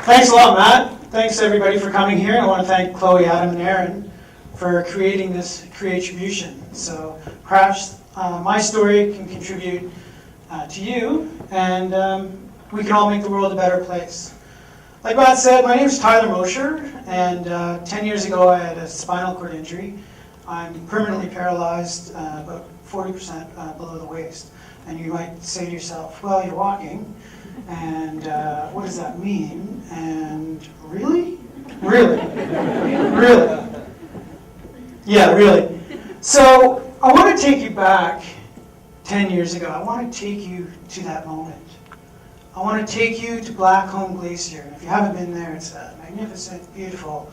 Thanks a lot, Matt. Thanks everybody for coming here. I want to thank Chloe, Adam, and Aaron for creating this Creatribution. So perhaps my story can contribute to you, and we can all make the world a better place. Like Matt said, my name is Tyler Mosher, and 10 years ago I had a spinal cord injury. I'm permanently paralyzed, about 40% below the waist. And you might say to yourself, well, you're walking, and what does that mean? And really? Really? Really? Yeah, really. So I want to take you back 10 years ago. I want to take you to that moment. I want to take you to Blackcomb Glacier. And if you haven't been there, it's a magnificent, beautiful,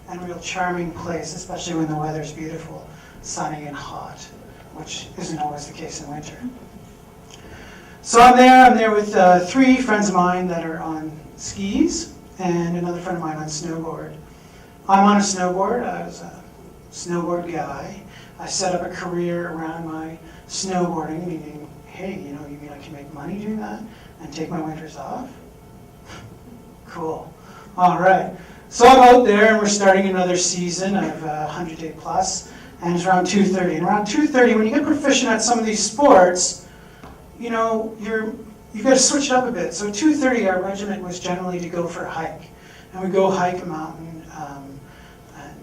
and real charming place, especially when the weather's beautiful, sunny and hot, which isn't always the case in winter. So I'm there with 3 friends of mine that are on skis and another friend of mine on snowboard. I'm on a snowboard. I was a snowboard guy. I set up a career around my snowboarding, meaning, hey, you mean I can make money doing that and take my winters off? Cool. All right. So I'm out there and we're starting another season of 100-day plus, and it's around 2:30. And around 2:30, when you get proficient at some of these sports, you've got to switch it up a bit. So 2:30, our regiment was generally to go for a hike, and we go hike a mountain,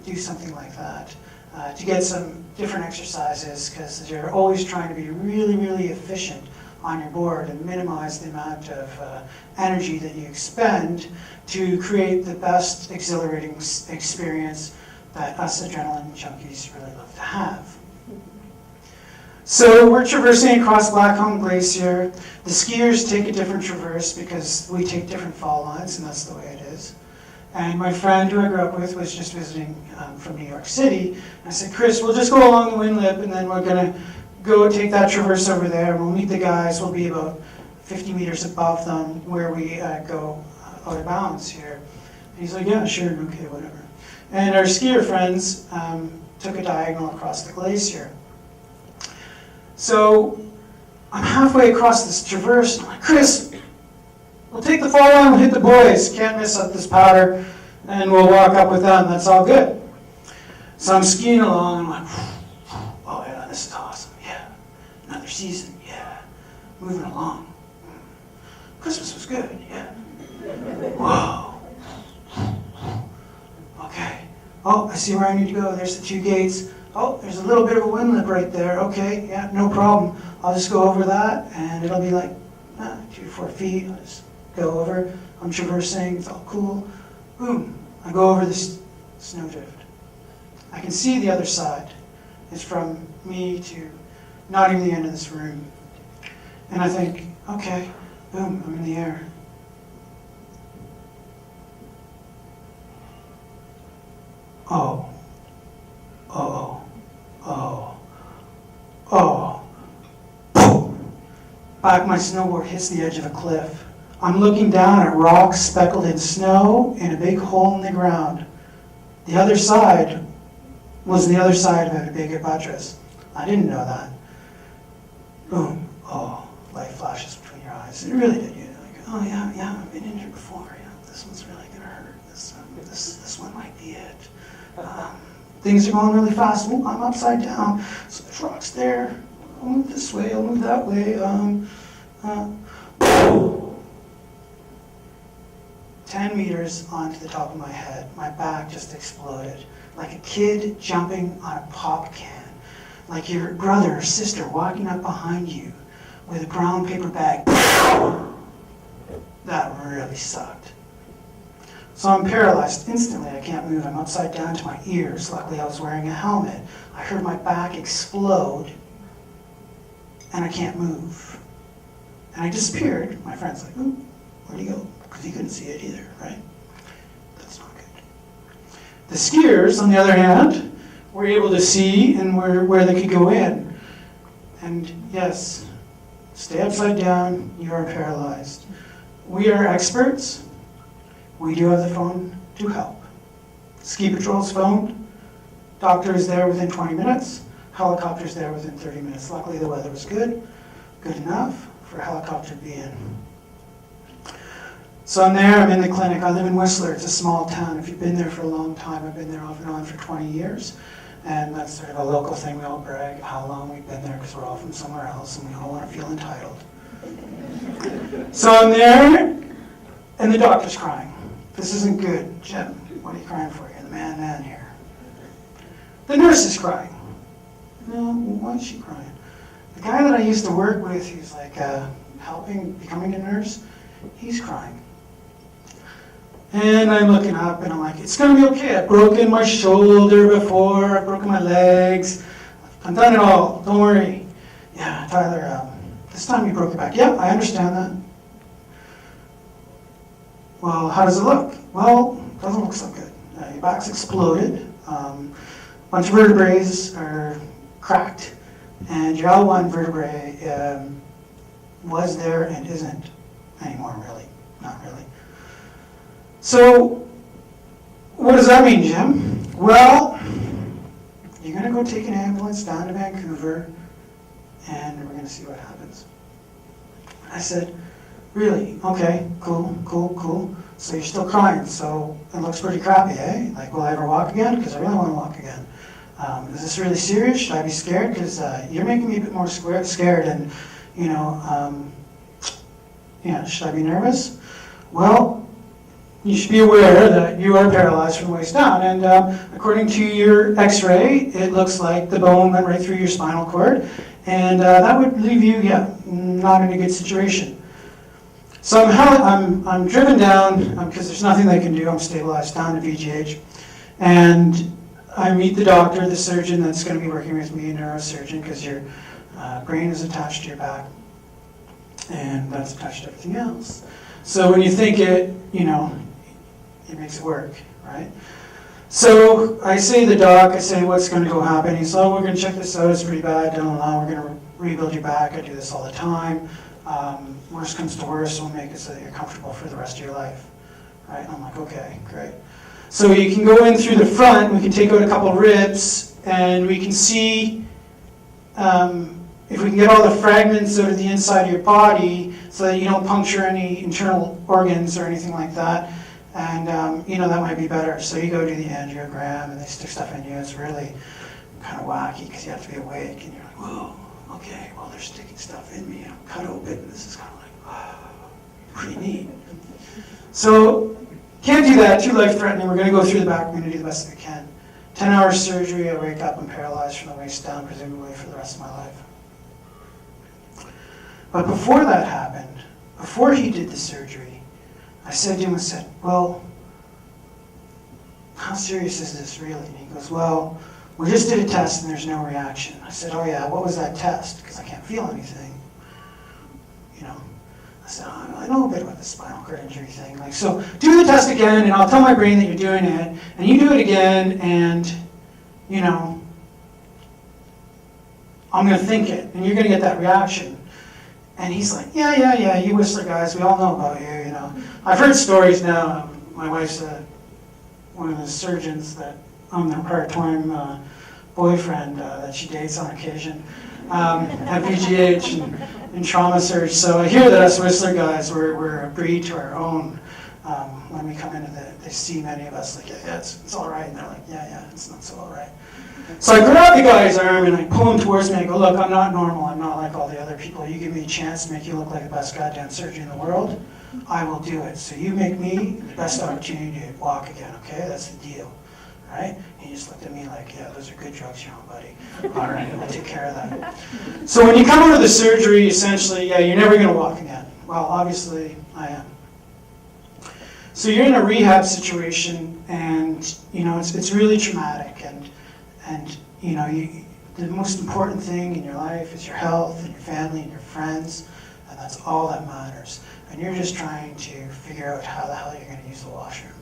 do something like that, to get some different exercises, because you're always trying to be really, really efficient on your board and minimize the amount of energy that you expend to create the best exhilarating experience that us adrenaline junkies really love to have. So we're traversing across Blackcomb Glacier. The skiers take a different traverse because we take different fall lines, and that's the way it is. And my friend who I grew up with was just visiting from New York City. I said, Chris, we'll just go along the wind lip, and then we're going to go take that traverse over there, and we'll meet the guys. We'll be about 50 meters above them where we go out of bounds here. And he's like, yeah, sure, okay, whatever. And our skier friends took a diagonal across the glacier. So I'm halfway across this traverse, and I'm like, Chris, we'll take the fall line, we'll hit the boys. Can't miss up this powder, and we'll walk up with them. That's all good. So I'm skiing along, and I'm like, oh yeah, this is awesome. Yeah, another season. Yeah, moving along. Christmas was good. Yeah. Whoa. Okay. Oh, I see where I need to go. There's the 2 gates. Oh, there's a little bit of a wind lip right there. Okay, yeah, no problem. I'll just go over that, and it'll be like 2 to 4 feet. I'll just go over. I'm traversing. It's all cool. Boom. I go over this snowdrift. I can see the other side. It's from me to not even the end of this room. And I think, okay, boom, I'm in the air. Oh. Back my snowboard hits the edge of a cliff. I'm looking down at rocks speckled in snow in a big hole in the ground. The other side was the other side of a big buttress. I didn't know that. Boom. Oh, light flashes between your eyes. It really did. Like, oh yeah, I've been injured before. Yeah, this one's really gonna hurt. This one might be it. Things are going really fast. Ooh, I'm upside down. So there's rocks there. I'll move this way. I'll move that way. 10 meters onto the top of my head. My back just exploded. Like a kid jumping on a pop can. Like your brother or sister walking up behind you with a brown paper bag. That really sucked. So I'm paralyzed instantly. I can't move. I'm upside down to my ears. Luckily I was wearing a helmet. I heard my back explode, and I can't move. And I disappeared. My friend's like, ooh, where'd he go? Because he couldn't see it either, right? That's not good. The skiers, on the other hand, were able to see and where they could go in. And yes, stay upside down, you are paralyzed. We are experts. We do have the phone to help. Ski Patrol's phone. Doctor is there within 20 minutes. Helicopter's there within 30 minutes. Luckily the weather was good. good enough for a helicopter to be in. So I'm there, I'm in the clinic. I live in Whistler, it's a small town. If you've been there for a long time, I've been there off and on for 20 years. And that's sort of a local thing. We all brag how long we've been there because we're all from somewhere else and we all want to feel entitled. So I'm there, and the doctor's crying. This isn't good. Jim, what are you crying for? You're the man here. The nurse is crying. No, why is she crying? The guy that I used to work with, who's like becoming a nurse, he's crying. And I'm looking up and I'm like, it's gonna be okay. I've broken my shoulder before, I've broken my legs. I've done it all, don't worry. Yeah, Tyler, this time you broke your back. Yeah, I understand that. Well, how does it look? Well, it doesn't look so good. Your back's exploded. A bunch of vertebrae are cracked. And your L1 vertebrae was there and isn't anymore, really. Not really. So, what does that mean, Jim? Well, you're going to go take an ambulance down to Vancouver, and we're going to see what happens. I said, really? Okay, cool. So you're still crying, so it looks pretty crappy, eh? Like, will I ever walk again? Because I really want to walk again. Is this really serious? Should I be scared? Because you're making me a bit more scared, and, should I be nervous? Well, you should be aware that you are paralyzed from the waist down, and according to your x-ray, it looks like the bone went right through your spinal cord, and that would leave you, not in a good situation. So I'm driven down, because there's nothing they can do, I'm stabilized down to VGH, and I meet the doctor, the surgeon that's going to be working with me, a neurosurgeon, because your brain is attached to your back, and that's attached to everything else. So when you think it, it makes it work, right? So I say to the doc, what's going to go happen? He says, we're going to check this out, it's pretty bad, we're going to rebuild your back, I do this all the time. Worst comes to worst, we'll make it so that you're comfortable for the rest of your life, right? I'm like, okay, great. So you can go in through the front, we can take out a couple ribs, and we can see if we can get all the fragments out of the inside of your body so that you don't puncture any internal organs or anything like that. And, that might be better. So you go do the angiogram and they stick stuff in you. It's really kind of wacky because you have to be awake and you're like, whoa, okay, well, they're sticking stuff in me. I'm cut open. This is kind of like, wow, pretty neat. So can't do that, too life-threatening. We're going to go through the back. We're going to do the best we can. 10-hour surgery, I wake up, I'm paralyzed from the waist down, presumably for the rest of my life. But before that happened, before he did the surgery, I said to him, well, how serious is this really? And he goes, well, we just did a test and there's no reaction. I said, oh yeah, what was that test? Because I can't feel anything. I said, I know a bit about the spinal cord injury thing. So do the test again and I'll tell my brain that you're doing it, and you do it again and, I'm going to think it and you're going to get that reaction. And he's like, yeah, you Whistler guys, we all know about you, I've heard stories now. My wife's one of the surgeons that I'm their part-time boyfriend that she dates on occasion at VGH and trauma surge. So I hear that us Whistler guys, we're a breed to our own. When we come into they see many of us like, yeah, it's all right. And they're like, yeah, it's not so all right. So I grab the guy's arm and I pull him towards me and I go, look, I'm not normal. I'm not like all the other people. You give me a chance to make you look like the best goddamn surgeon in the world, I will do it. So you make me the best opportunity to walk again, okay? That's the deal, right? He just looked at me like, yeah, those are good drugs you're on, buddy. All right, we'll take care of that. So when you come out of the surgery, essentially, yeah, you're never going to walk again. Well, obviously, I am. So you're in a rehab situation, and it's really traumatic, and the most important thing in your life is your health and your family and your friends, and that's all that matters. And you're just trying to figure out how the hell you're going to use the washroom,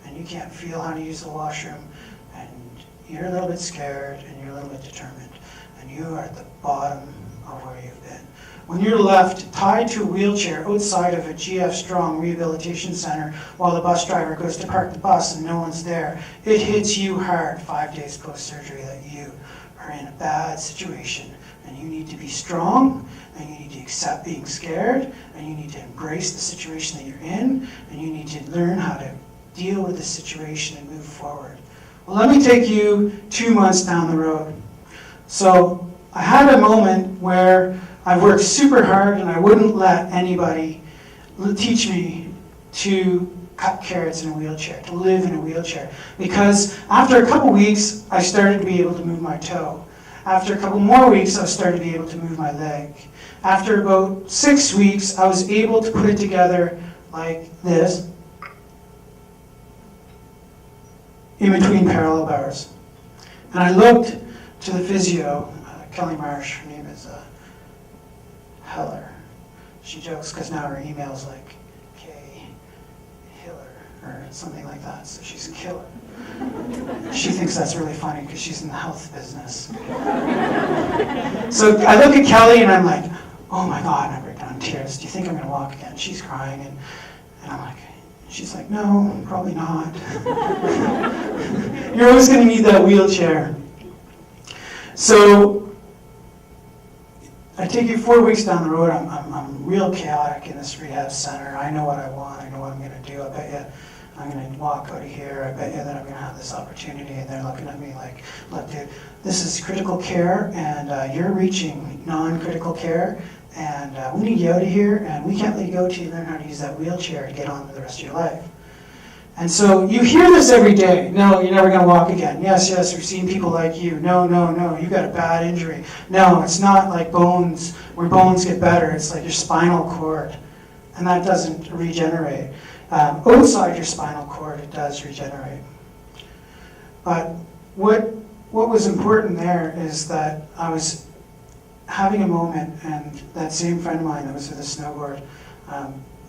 and you can't feel how to use the washroom, and you're a little bit scared, and you're a little bit determined, and you are at the bottom of where you've been. When you're left tied to a wheelchair outside of a GF Strong rehabilitation center while the bus driver goes to park the bus and no one's there, it hits you hard 5 days post-surgery that you are are in a bad situation, and you need to be strong, and you need to accept being scared, and you need to embrace the situation that you're in, and you need to learn how to deal with the situation and move forward. Well, let me take you 2 months down the road. So I had a moment where I worked super hard and I wouldn't let anybody teach me to cut carrots in a wheelchair, to live in a wheelchair. Because after a couple weeks, I started to be able to move my toe. After a couple more weeks, I started to be able to move my leg. After about 6 weeks, I was able to put it together like this, in between parallel bars. And I looked to the physio, Kelly Marsh, her name is Heller. She jokes because now her email's like K Hiller or something like that, so she's a killer. She thinks that's really funny because she's in the health business. So I look at Kelly and I'm like, oh my God, and I break down in tears. Do you think I'm going to walk again? She's crying and I'm like, she's like, no, probably not. You're always going to need that wheelchair. So I take you 4 weeks down the road. I'm real chaotic in this rehab center. I know what I want. I know what I'm going to do. I bet you I'm going to walk out of here. I bet you that I'm going to have this opportunity. And they're looking at me like, look, dude, this is critical care, and you're reaching non-critical care. And we need you out of here, and we can't let you go till you learn how to use that wheelchair to get on with the rest of your life. And so you hear this every day. No, you're never going to walk again. Yes, we've seen people like you. No, you got a bad injury. No, it's not like bones, where bones get better. It's like your spinal cord, and that doesn't regenerate. Outside your spinal cord, it does regenerate. But what was important there is that I was having a moment, and that same friend of mine that was with a snowboard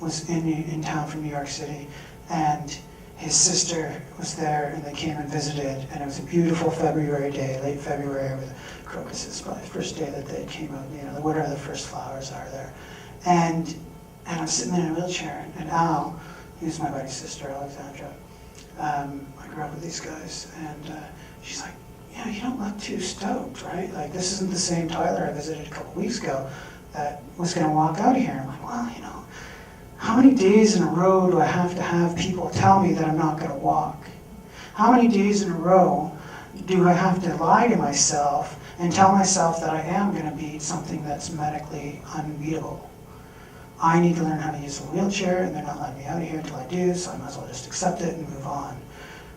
was in town from New York City, and his sister was there, and they came and visited, and it was a beautiful February day, late February, with crocuses, probably the first day that they came out, whatever the first flowers are there. And I'm sitting there in a wheelchair, and Al, who's my buddy's sister, Alexandra, I grew up with these guys, and she's like, yeah, you don't look too stoked, right? Like, this isn't the same Tyler I visited a couple weeks ago that was going to walk out of here. I'm like, well, how many days in a row do I have to have people tell me that I'm not going to walk? How many days in a row do I have to lie to myself and tell myself that I am going to beat something that's medically unbeatable? I need to learn how to use a wheelchair, and they're not letting me out of here until I do, so I might as well just accept it and move on.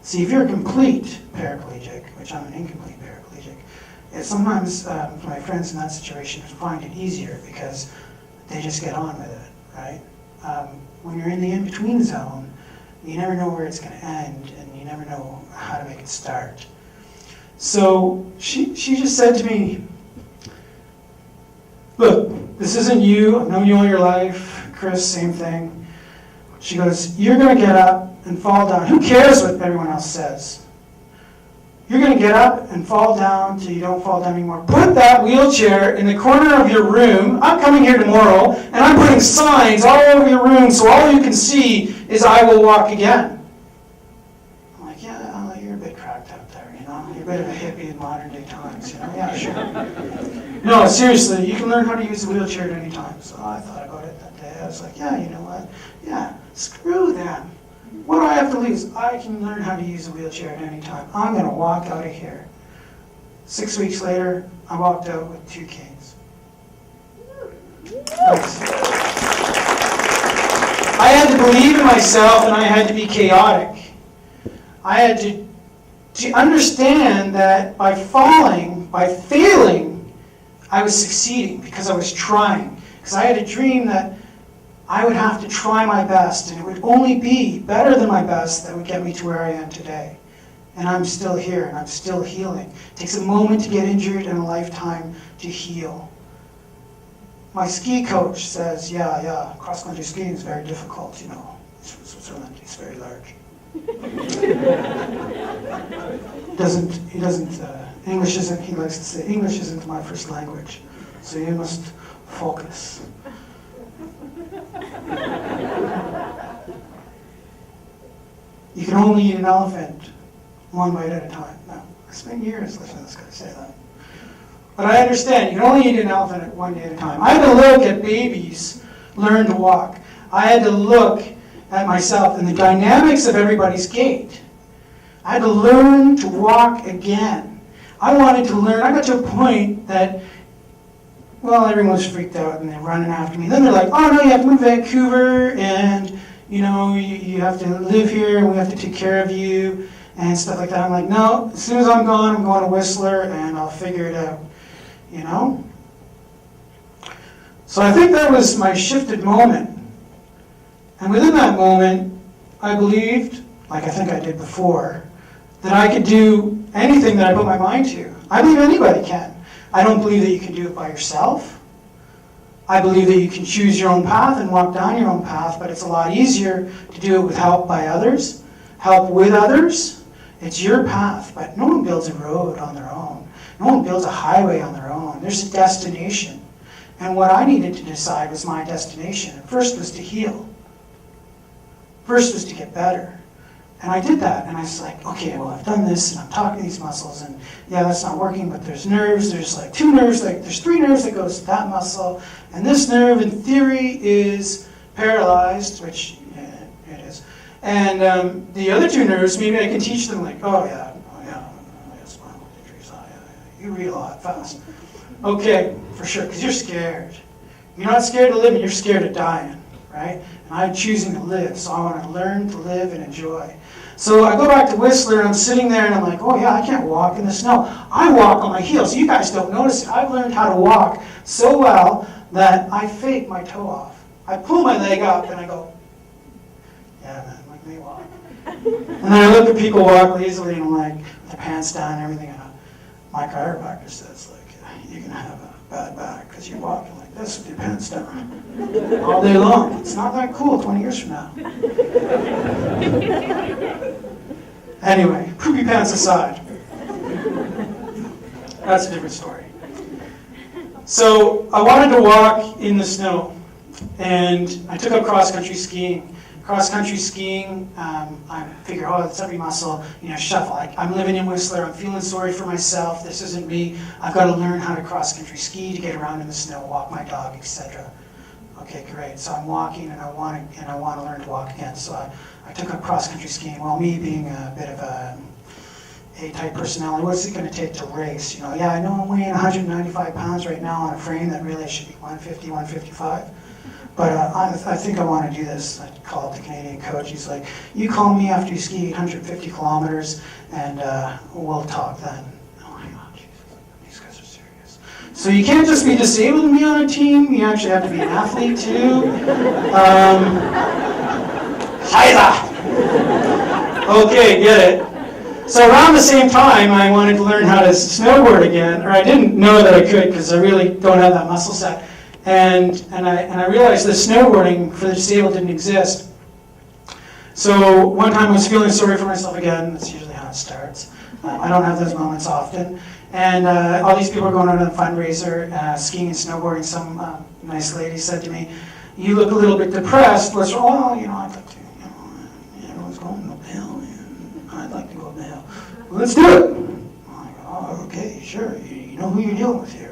See, if you're a complete paraplegic, which I'm an incomplete paraplegic, sometimes my friends in that situation find it easier because they just get on with it, right? When you're in the in-between zone, you never know where it's going to end, and you never know how to make it start. So she just said to me, look, this isn't you. I've known you all your life. Chris, same thing. She goes, you're going to get up and fall down. Who cares what everyone else says? You're going to get up and fall down till you don't fall down anymore. Put that wheelchair in the corner of your room. I'm coming here tomorrow, and I'm putting signs all over your room so all you can see is I will walk again. I'm like, yeah, you're a bit cracked out there, You're a bit of a hippie in modern day times, Yeah, sure. No, seriously, you can learn how to use a wheelchair at any time. So I thought about it that day. I was like, yeah, you know what? Yeah, screw them. What do I have to lose? I can learn how to use a wheelchair at any time. I'm going to walk out of here. 6 weeks later, I walked out with 2 canes. I had to believe in myself, and I had to be chaotic. I had to understand that by failing, I was succeeding because I was trying. Because I had a dream that I would have to try my best, and it would only be better than my best that would get me to where I am today. And I'm still here, and I'm still healing. It takes a moment to get injured and a lifetime to heal. My ski coach says, yeah, cross-country skiing is very difficult, Switzerland is very large. He likes to say, English isn't my first language, so you must focus. You can only eat an elephant one bite at a time. Now, I spent years listening to this guy say that. But I understand, you can only eat an elephant at one day at a time. I had to look at babies learn to walk. I had to look at myself and the dynamics of everybody's gait. I had to learn to walk again. I wanted to learn. I got to a point that, well, everyone was freaked out and they're running after me. Then they're like, oh no, you have to move to Vancouver and you have to live here and we have to take care of you and stuff like that. I'm like, no, as soon as I'm gone, I'm going to Whistler and I'll figure it out, So I think that was my shifted moment. And within that moment, I believed, like I think I did before, that I could do anything that I put my mind to. I believe anybody can. I don't believe that you can do it by yourself. I believe that you can choose your own path and walk down your own path, but it's a lot easier to do it with help by others, help with others. It's your path, but no one builds a road on their own. No one builds a highway on their own. There's a destination. And what I needed to decide was my destination. First was to heal. First was to get better. And I did that, and I was like, okay, well, I've done this, and I'm talking to these muscles, and yeah, that's not working, but there's nerves, there's like 2 nerves, there's 3 nerves that goes to that muscle, and this nerve, in theory, is paralyzed, which it is. And the other 2 nerves, maybe I can teach them, like, oh yeah, spinal injuries, you read a lot fast. Okay, for sure, because you're scared. You're not scared of living, you're scared of dying, right? And I'm choosing to live, so I want to learn to live and enjoy. So I go back to Whistler, and I'm sitting there, and I'm like, oh yeah, I can't walk in the snow. I walk on my heels. You guys don't notice it. I've learned how to walk so well that I fake my toe off. I pull my leg up, and I go, yeah, man, like me walk. And then I look at people walk lazily, and I'm like, with their pants down and everything, and my chiropractor says, like, you're going to have a bad back because you're walking like this with your pants down all day long. It's not that cool 20 years from now. Anyway, poopy pants aside. That's a different story. So I wanted to walk in the snow, and I took up cross-country skiing. Cross-country skiing, I figure, oh, it's every muscle, shuffle. I'm living in Whistler, I'm feeling sorry for myself, this isn't me. I've got to learn how to cross-country ski to get around in the snow, walk my dog, etc. Okay, great. So I'm walking, and I want to learn to walk again. So I took up cross-country skiing. Well, me being a bit of a A-type personality, what's it going to take to race? Yeah, I know I'm weighing 195 pounds right now on a frame that really should be 150, 155. But I think I want to do this. I called the Canadian coach. He's like, you call me after you ski 850 kilometers, and we'll talk then. Oh my God, Jesus, these guys are serious. So you can't just be disabled and be on a team. You actually have to be an athlete too. Okay, get it. So around the same time, I wanted to learn how to snowboard again, or I didn't know that I could because I really don't have that muscle set. And I realized that snowboarding for the disabled didn't exist. So one time I was feeling sorry for myself again. That's usually how it starts. I don't have those moments often. And all these people are going on a fundraiser, skiing and snowboarding. Some nice lady said to me, you look a little bit depressed. Let's, I'd like to, everyone's going up the hill. I'd like to go up the hill. Well, let's do it. I'm like, oh, okay, sure. You know who you're dealing with here.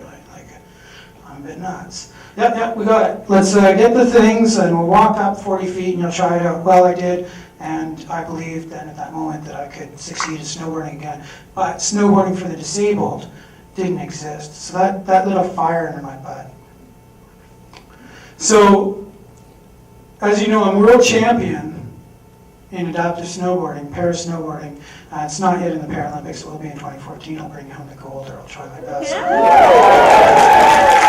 I'm a bit nuts. Yep, we got it. Let's get the things, and we'll walk up 40 feet, and you'll try it out. Well, I did, and I believed then at that moment that I could succeed at snowboarding again. But snowboarding for the disabled didn't exist. So that lit a fire under my butt. So, as you know, I'm world champion in adaptive snowboarding, para-snowboarding. It's not yet in the Paralympics. It will be in 2014. I'll bring home the gold, or I'll try my best.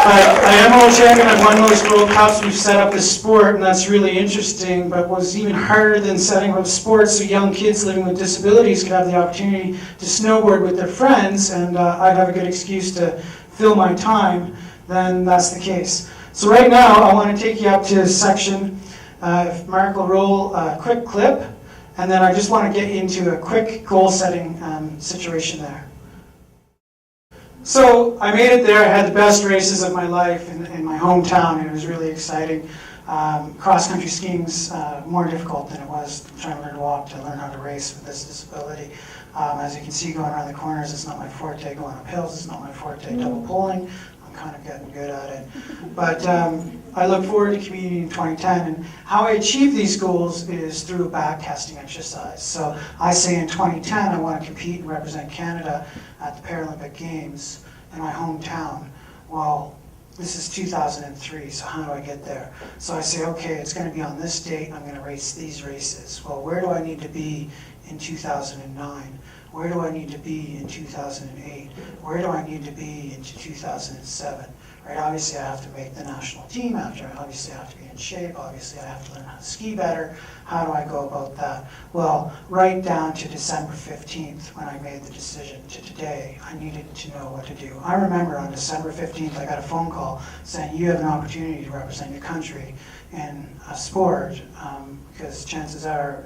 But I am world champion. I've won those World Cups. We've set up this sport, and that's really interesting. But what was even harder than setting up sports so young kids living with disabilities could have the opportunity to snowboard with their friends, and I'd have a good excuse to fill my time, then that's the case. So right now, I want to take you up to a section. If Mark will roll a quick clip, and then I just want to get into a quick goal-setting situation there. So I made it there. I had the best races of my life in my hometown, and it was really exciting. Cross-country skiing's more difficult than it was trying to learn to walk to learn how to race with this disability. As you can see, going around the corners is not my forte. Going up hills is not my forte. Double poling, I'm kind of getting good at it. But I look forward to competing in 2010, and how I achieve these goals is through a back casting exercise. So I say in 2010 I want to compete and represent Canada at the Paralympic Games in my hometown. Well, this is 2003, so how do I get there? So I say, okay, it's going to be on this date, I'm going to race these races. Well, where do I need to be in 2009? Where do I need to be in 2008? Where do I need to be in 2007? Right? Obviously, I have to make the national team. Obviously, I have to be in shape. Obviously, I have to learn how to ski better. How do I go about that? Well, right down to December 15th, when I made the decision, to today, I needed to know what to do. I remember on December 15th, I got a phone call saying, you have an opportunity to represent your country in a sport, because chances are,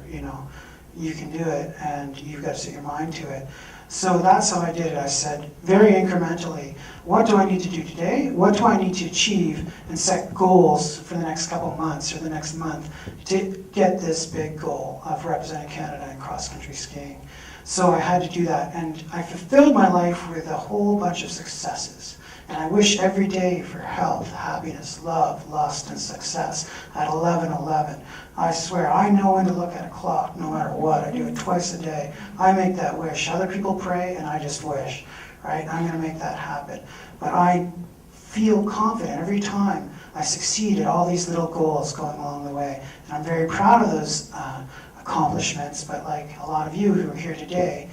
you can do it, and you've got to set your mind to it. So that's how I did it. I said, very incrementally, what do I need to do today? What do I need to achieve? And set goals for the next couple of months or the next month to get this big goal of representing Canada in cross-country skiing. So I had to do that, and I fulfilled my life with a whole bunch of successes. And I wish every day for health, happiness, love, lust, and success at 11:11. I swear, I know when to look at a clock, no matter what. I do it twice a day. I make that wish. Other people pray, and I just wish, right? I'm going to make that happen. But I feel confident every time I succeed at all these little goals going along the way. And I'm very proud of those accomplishments, but like a lot of you who are here today,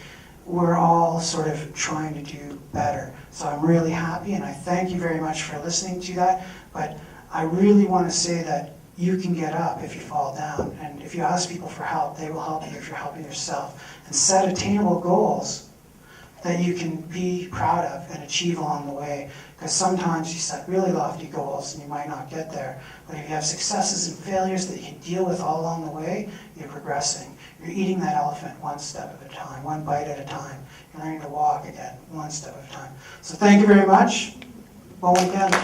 we're all sort of trying to do better. So I'm really happy, and I thank you very much for listening to that. But I really want to say that you can get up if you fall down. And if you ask people for help, they will help you if you're helping yourself. And set attainable goals that you can be proud of and achieve along the way. Because sometimes you set really lofty goals and you might not get there. But if you have successes and failures that you can deal with all along the way, you're progressing. You're eating that elephant one step at a time, one bite at a time. You're learning to walk again, one step at a time. So thank you very much. Bon weekend.